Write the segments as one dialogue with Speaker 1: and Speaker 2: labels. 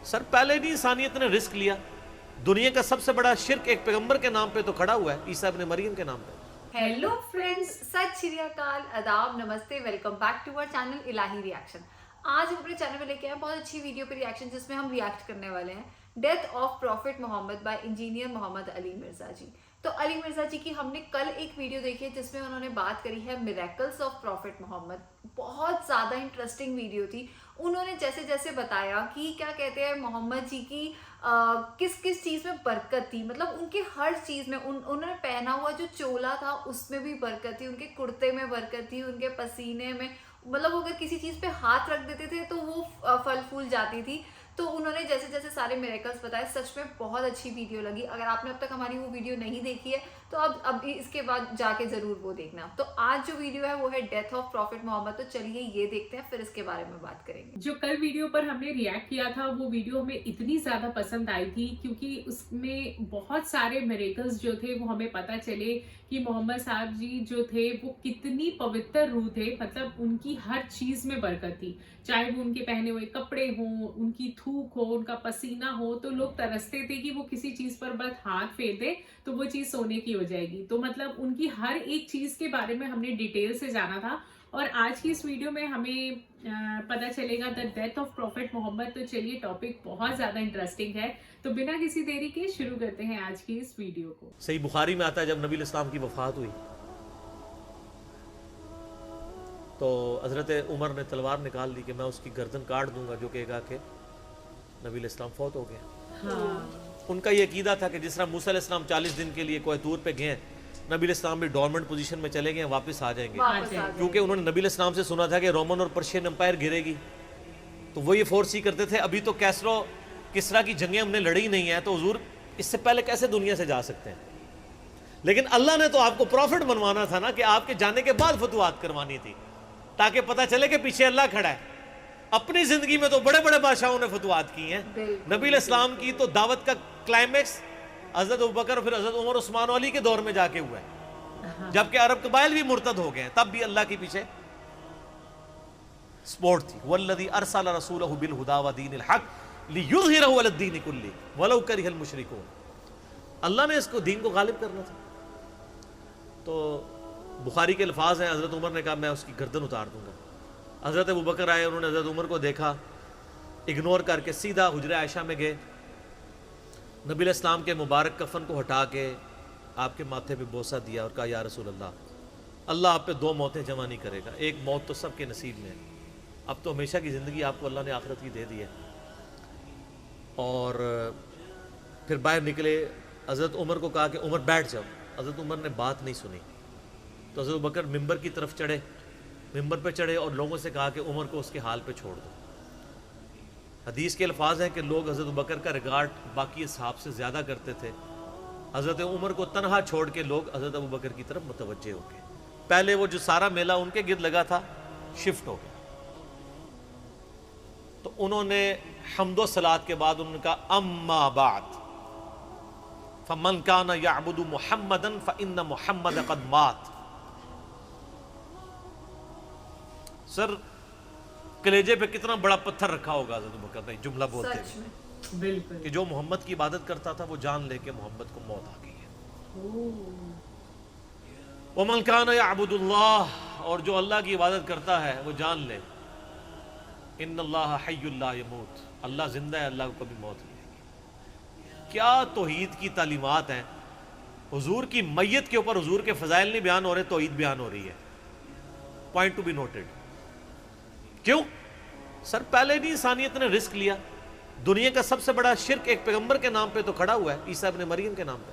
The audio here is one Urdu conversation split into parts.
Speaker 1: سر پہلے نہیں انسانیت نے رسک لیا. دنیا کا سب سے بڑا شرک ایک پیغمبر کے نام پہ تو کھڑا ہوا ہے, عیسیٰ ابن مریم کے نام پہ.
Speaker 2: ہیلو فرینڈز, ست شری اکال, آداب, namaste, welcome back to our channel Ilahi reaction. آج ہم اپنے چینل میں لے کے آئے بہت اچھی ویڈیو پہ ریاکشن, جس میں ہم ریاکٹ کرنے والے ہیں death of prophet Muhammad by engineer Muhammad Ali Mirza ji. تو علی مرزا جی کی ہم نے کل ایک ویڈیو دیکھی ہے جس میں انہوں نے بات کری ہے میریکلز آف پروفٹ محمد. بہت زیادہ انٹرسٹنگ ویڈیو تھی. انہوں نے جیسے جیسے بتایا کہ کیا کہتے ہیں محمد جی کی کس کس چیز میں برکت تھی, مطلب ان کے ہر چیز میں, انہوں نے پہنا ہوا جو چولا تھا اس میں بھی برکت تھی, ان کے کرتے میں برکت تھی, ان کے پسینے میں, مطلب اگر کسی چیز پہ ہاتھ رکھ دیتے تھے تو وہ پھل پھول جاتی تھی. تو انہوں نے جیسے جیسے سارے میریکلز بتائے, سچ میں بہت اچھی ویڈیو لگی. اگر آپ نے اب تک ہماری وہ ویڈیو نہیں دیکھی ہے تو اب اس کے بعد جا کے ضرور وہ دیکھنا. تو آج جو ویڈیو ہے وہ ہے ڈیتھ آف پروفٹ محمد. تو چلیے یہ دیکھتے ہیں, پھر اس کے بارے میں بات کریں گے.
Speaker 3: جو کل ویڈیو پر ہم نے ریاکٹ کیا تھا وہ ویڈیو ہمیں اتنی زیادہ پسند آئی تھی کیونکہ اس میں بہت سارے میریکلز جو تھے وہ ہمیں پتہ چلے کہ محمد صاحب جی جو تھے وہ کتنی پوتر روح تھے. مطلب ان کی ہر چیز میں برکت تھی, چاہے وہ ان کے پہنے ہوئے کپڑے ہوں, ان کی تھوک ہو, ان کا پسینہ ہو, تو لوگ ترستے تھے کہ وہ کسی چیز پر بس ہاتھ پھیر دے تو وہ چیز سونے کی ہو جائے گی. تو مطلب ان کی ہر ایک چیز کے بارے میں ہم نے ڈیٹیل سے جانا تھا, اور آج کی اس ویڈیو میں ہمیں پتہ چلے گا دا ڈیتھ آف پروفٹ محمد. تو چلیے ٹاپک بہت زیادہ انٹرسٹنگ ہے, تو بنا کسی دیری کے شروع کرتے ہیں آج کی اس ویڈیو کو.
Speaker 1: صحیح بخاری میں آتا ہے جب نبی الاسلام کی وفات ہوئی تو حضرت عمر نے تلوار نکال لی کہ میں اس کی گردن کاٹ دوں گا, جو کہے گا کہ نبی الاسلام فوت ہو گیا. ان کا یہ عقیدہ تھا کہ جس طرح موسیٰ علیہ السلام 40 دن کے لیے کوہ طور پہ گئے, نبی الاسلام بھی ڈورمنٹ پوزیشن میں چلے گئے, واپس آ جائیں گے, کیونکہ انہوں نے نبی الاسلام سے سنا تھا کہ رومن اور پرشین امپائر گرے گی. تو وہ یہ فورس ہی کرتے تھے, ابھی تو کیسرو کسرا کی جنگیں ہم نے لڑی نہیں ہیں, تو حضور اس سے پہلے کیسے دنیا سے جا سکتے ہیں. لیکن اللہ نے تو آپ کو پروفٹ بنوانا تھا نا, کہ آپ کے جانے کے بعد فتوحات کروانی تھی, تاکہ پتہ چلے کہ پیچھے اللہ کھڑا ہے. اپنی زندگی میں تو بڑے بڑے بادشاہوں نے فتوحات کی ہیں. نبی علیہ السلام کی تو دعوت کا کلائمیکس حضرت ابوبکر پھر حضرت عمر عثمان علی کے دور میں جا کے ہوا ہے, جبکہ عرب قبائل بھی مرتد ہو گئے ہیں, تب بھی اللہ کے پیچھے سپورٹ تھی. والذی ارسل رسولہ بالہدی ودین الحق لیظہرہ علی الدین کلہ ولو کرہ المشرکون. اللہ نے اس کو دین کو غالب کرنا تھا. تو بخاری کے الفاظ ہیں, حضرت عمر نے کہا میں اس کی گردن اتار دوں گا. حضرت ابوبکر آئے, انہوں نے حضرت عمر کو دیکھا, اگنور کر کے سیدھا حجرہ عائشہ میں گئے, نبی علیہ السلام کے مبارک کفن کو ہٹا کے آپ کے ماتھے پہ بوسہ دیا اور کہا یا رسول اللہ, اللہ آپ پہ 2 موتیں جمع نہیں کرے گا, ایک موت تو سب کے نصیب میں ہے, اب تو ہمیشہ کی زندگی آپ کو اللہ نے آخرت کی دے دی ہے. اور پھر باہر نکلے, حضرت عمر کو کہا کہ عمر بیٹھ جاؤ. حضرت عمر نے بات نہیں سنی, تو حضرت بکر ممبر کی طرف چڑھے, ممبر پہ چڑھے اور لوگوں سے کہا کہ عمر کو اس کے حال پہ چھوڑ دو. حدیث کے الفاظ ہیں کہ لوگ حضرت بکر کا ریگارڈ باقی اصحاب سے زیادہ کرتے تھے. حضرت عمر کو تنہا چھوڑ کے لوگ حضرت ابو بکر کی طرف متوجہ ہو گئے. پہلے وہ جو سارا میلہ ان کے گرد لگا تھا شفٹ ہو گیا. تو انہوں نے حمد و صلات کے بعد انہوں نے کہا اما بعد فمن کان یعبد محمدا فإن محمد قد مات. سر کلیجے پہ کتنا بڑا پتھر رکھا ہوگا حضرت بکر نے جملہ بولتے ہوئے,
Speaker 3: بالکل,
Speaker 1: کہ جو محمد کی عبادت کرتا تھا وہ جان لے کہ محمد کو موت آ گئی ہے. ومن کان یعبد اللہ, اور جو اللہ کی عبادت کرتا ہے وہ جان لے ان اللہ حی لا یموت, اللہ زندہ ہے, اللہ کو کبھی موت نہیں آئے گی. کیا توحید کی تعلیمات ہیں. حضور کی میت کے اوپر حضور کے فضائل نہیں بیان ہو رہے, توحید بیان ہو رہی ہے. Point to be noted. کیوں سر پہلے نہیں انسانیت نے رسک لیا. دنیا کا سب سے بڑا شرک ایک پیغمبر کے نام پہ تو کھڑا ہوا ہے, عیسیٰ ابن مریم کے نام پہ.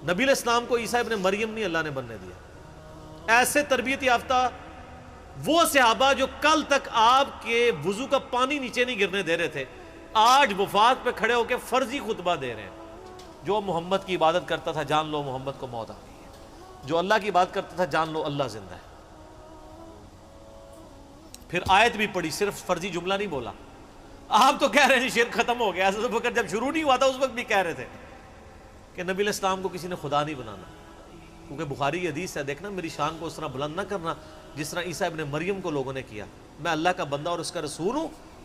Speaker 1: نبی علیہ السلام کو عیسیٰ ابن مریم نہیں اللہ نے بننے دیا. ایسے تربیت یافتہ وہ صحابہ جو کل تک آپ کے وضو کا پانی نیچے نہیں گرنے دے رہے تھے, آج وفات پہ کھڑے ہو کے فرضی خطبہ دے رہے ہیں. جو محمد کی عبادت کرتا تھا جان لو محمد کو موت آ گئی ہے, جو اللہ کی عبادت کرتا تھا جان لو اللہ زندہ ہے. پھر آیت بھی پڑھی, صرف فرضی جملہ نہیں بولا. آپ تو کہہ رہے ہیں شرک ختم ہو گیا, حضرت بکر جب شروع نہیں ہوا تھا اس وقت بھی کہہ رہے تھے کہ نبی علیہ السلام کو کسی نے خدا نہیں بنانا, کیونکہ بخاری کی حدیث ہے, دیکھنا میری شان کو اس طرح بلند نہ کرنا جس طرح عیسیٰ ابن مریم کو لوگوں نے کیا. میں اللہ کا بندہ اور اس کا رسول ہوں,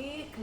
Speaker 2: 1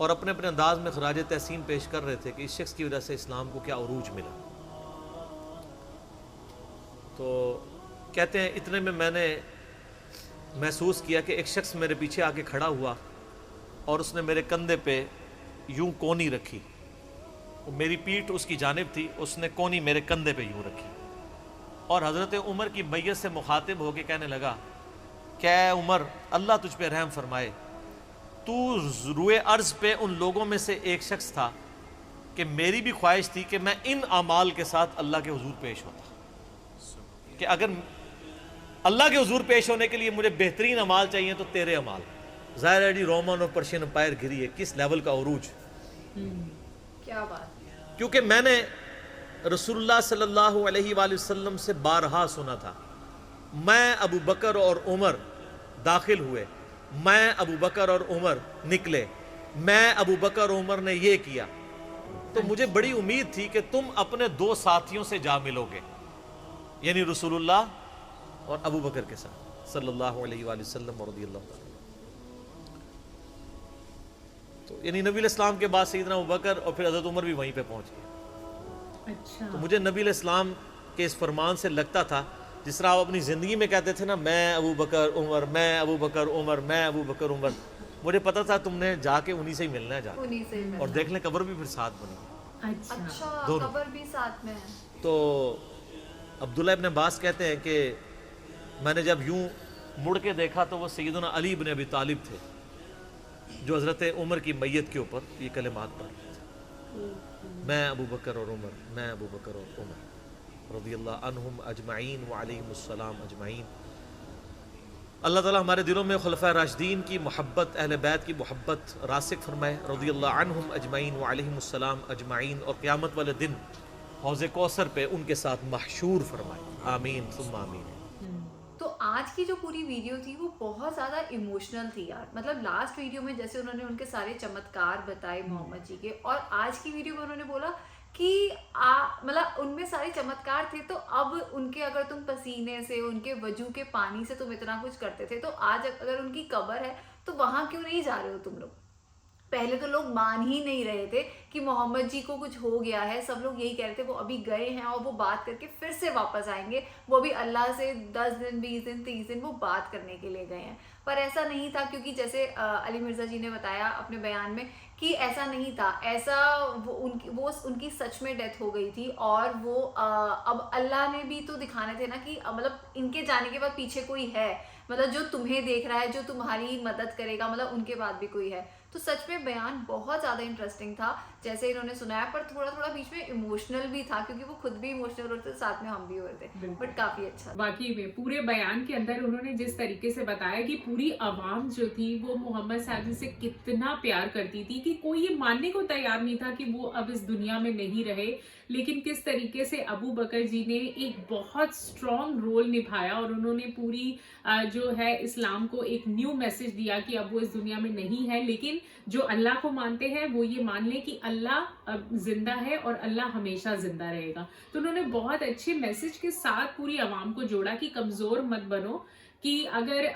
Speaker 1: اور اپنے اپنے انداز میں خراج تحسین پیش کر رہے تھے کہ اس شخص کی وجہ سے اسلام کو کیا عروج ملا. تو کہتے ہیں اتنے میں میں نے محسوس کیا کہ ایک شخص میرے پیچھے آ کے کھڑا ہوا اور اس نے میرے کندھے پہ یوں کونی رکھی. میری پیٹھ اس کی جانب تھی, اس نے کونی میرے کندھے پہ یوں رکھی اور حضرت عمر کی میت سے مخاطب ہو کے کہنے لگا کہ اے عمر, اللہ تجھ پہ رحم فرمائے, تو روئے ارض پہ ان لوگوں میں سے ایک شخص تھا کہ میری بھی خواہش تھی کہ میں ان اعمال کے ساتھ اللہ کے حضور پیش ہوتا, کہ اگر اللہ کے حضور پیش ہونے کے لیے مجھے بہترین اعمال چاہیے تو تیرے اعمال. ظاہر ہے جی رومن اور پرشین امپائر گری ہے, کس لیول کا عروج,
Speaker 2: کیا بات.
Speaker 1: کیونکہ میں نے رسول اللہ صلی اللہ علیہ وآلہ وسلم سے بارہا سنا تھا, میں ابو بکر اور عمر داخل ہوئے, میں ابو بکر اور عمر نکلے, میں ابو بکر اور عمر نے یہ کیا. تو مجھے بڑی امید تھی کہ تم اپنے دو ساتھیوں سے جا ملو گے, یعنی رسول اللہ اور ابو بکر کے ساتھ صلی اللہ علیہ وآلہ وسلم رضی اللہ تعالیٰ. تو یعنی نبی علیہ السلام کے بعد سیدنا ابو بکر اور پھر حضرت عمر بھی وہیں پہ پہنچ گئے.
Speaker 3: اچھا.
Speaker 1: تو مجھے نبی علیہ السلام کے اس فرمان سے لگتا تھا جس طرح آپ اپنی زندگی میں کہتے تھے نا, میں ابو بکر عمر, میں ابو بکر عمر, میں ابو بکر عمر, مجھے پتا تھا تم نے جا کے انہی سے ہی ملنا ہے, جا کے
Speaker 2: انہی سے
Speaker 1: اور دیکھ لیں قبر بھی پھر ساتھ بنی.
Speaker 2: اچھا,
Speaker 1: دونوں.
Speaker 2: قبر بھی ساتھ میں ہے.
Speaker 1: تو عبداللہ ابن عباس کہتے ہیں کہ میں نے جب یوں مڑ کے دیکھا تو وہ سیدنا علی بن ابی طالب تھے جو حضرت عمر کی میت کے اوپر یہ کلمات پڑھ رہے تھے, میں ابو بکر اور عمر, میں ابو بکر اور عمر رضی اللہ عنہم اجمعین وعلیہم السلام اجمعین. اللہ تعالیٰ ہمارے دلوں میں خلفائے راشدین کی محبت, اہل بیت کی محبت راسخ فرمائے رضی اللہ عنہم اجمعین وعلیہم السلام اجمعین, اور قیامت والے دن حوض کوثر پہ ان کے ساتھ محشور فرمائے, آمین ثم آمین.
Speaker 2: تو آج کی جو پوری ویڈیو تھی وہ بہت زیادہ ایموشنل تھی یار. مطلب لاسٹ ویڈیو میں جیسے انہوں نے ان کے سارے چمتکار بتائے محمد جی کے, اور آج کی ویڈیو میں انہوں نے بولا کہ مطلب ان میں سارے چمتکار تھے, تو اب ان کے اگر تم پسینے سے, ان کے وجو کے پانی سے تم اتنا کچھ کرتے تھے, تو آج اگر ان کی قبر ہے تو وہاں کیوں نہیں جا رہے ہو تم لوگ؟ پہلے تو لوگ مان ہی نہیں رہے تھے کہ محمد جی کو کچھ ہو گیا ہے, سب لوگ یہی کہہ رہے تھے وہ ابھی گئے ہیں اور وہ بات کر کے پھر سے واپس آئیں گے, وہ بھی اللہ سے 10 دن 20 دن 30 دن وہ بات کرنے کے لیے گئے ہیں. پر ایسا نہیں تھا, کیونکہ جیسے علی مرزا جی نے بتایا اپنے بیان میں کہ ایسا نہیں تھا, ایسا وہ ان کی سچ میں ڈیتھ ہو گئی تھی, اور وہ اب اللہ نے بھی تو دکھانے تھے نا کہ مطلب ان کے جانے کے بعد پیچھے کوئی ہے, مطلب جو تمہیں دیکھ رہا ہے, جو تمہاری مدد کرے گا, مطلب ان کے بعد بھی کوئی ہے. تو سچ میں بیان بہت زیادہ انٹرسٹنگ تھا جیسے انہوں نے سنایا, پر تھوڑا تھوڑا بیچ میں ایموشنل بھی تھا کیونکہ وہ خود بھی ایموشنل ہو رہے تھے, ساتھ میں ہم بھی ہو رہے تھے, بٹ کافی اچھا.
Speaker 3: واقعی میں پورے بیان کے اندر انہوں نے جس طریقے سے بتایا کہ پوری عوام جو تھی وہ محمد صاحب جی سے کتنا پیار کرتی تھی کہ کوئی یہ ماننے کو تیار نہیں تھا کہ وہ اب اس دنیا میں نہیں رہے, لیکن کس طریقے سے ابو بکر جی نے ایک بہت اسٹرانگ رول نبھایا اور انہوں نے پوری جو ہے اسلام کو ایک نیو میسج دیا کہ اب وہ اس دنیا میں نہیں ہے, لیکن جو اللہ کو مانتے ہیں وہ یہ مان لیں کہ اللہ زندہ ہے اور اللہ ہمیشہ زندہ رہے گا. تو انہوں نے بہت اچھے میسج کے ساتھ پوری عوام کو جوڑا کہ کمزور مت بنو, کہ اگر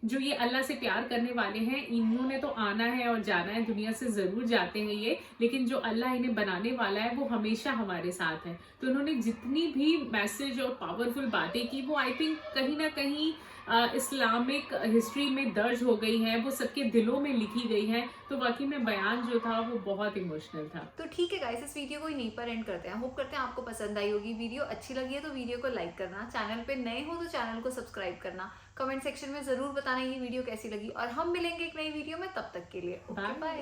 Speaker 3: جو یہ اللہ سے پیار کرنے والے ہیں انہوں نے تو آنا ہے اور جانا ہے, دنیا سے ضرور جاتے ہیں یہ, لیکن جو اللہ انہیں بنانے والا ہے وہ ہمیشہ ہمارے ساتھ ہے. تو انہوں نے جتنی بھی میسج اور پاورفل باتیں کی وہ آئی تھنک کہیں نہ کہیں اسلامک ہسٹری میں درج ہو گئی ہے, وہ سب کے دلوں میں لکھی گئی ہے. تو واقعی میں بیان جو تھا وہ بہت ایموشنل تھا. تو
Speaker 2: ٹھیک ہے گائس, اس ویڈیو کو یہیں پر اینڈ کرتے ہیں. ہوپ کرتے ہیں آپ کو پسند آئی ہوگی ویڈیو. اچھی لگی ہے تو ویڈیو کو لائک کرنا, چینل پہ نئے ہو تو چینل کو سبسکرائب کرنا, کمنٹ سیکشن میں ضرور بتانا یہ ویڈیو کیسی لگی, اور ہم ملیں گے ایک نئی ویڈیو میں. تب تک کے لیے بائے.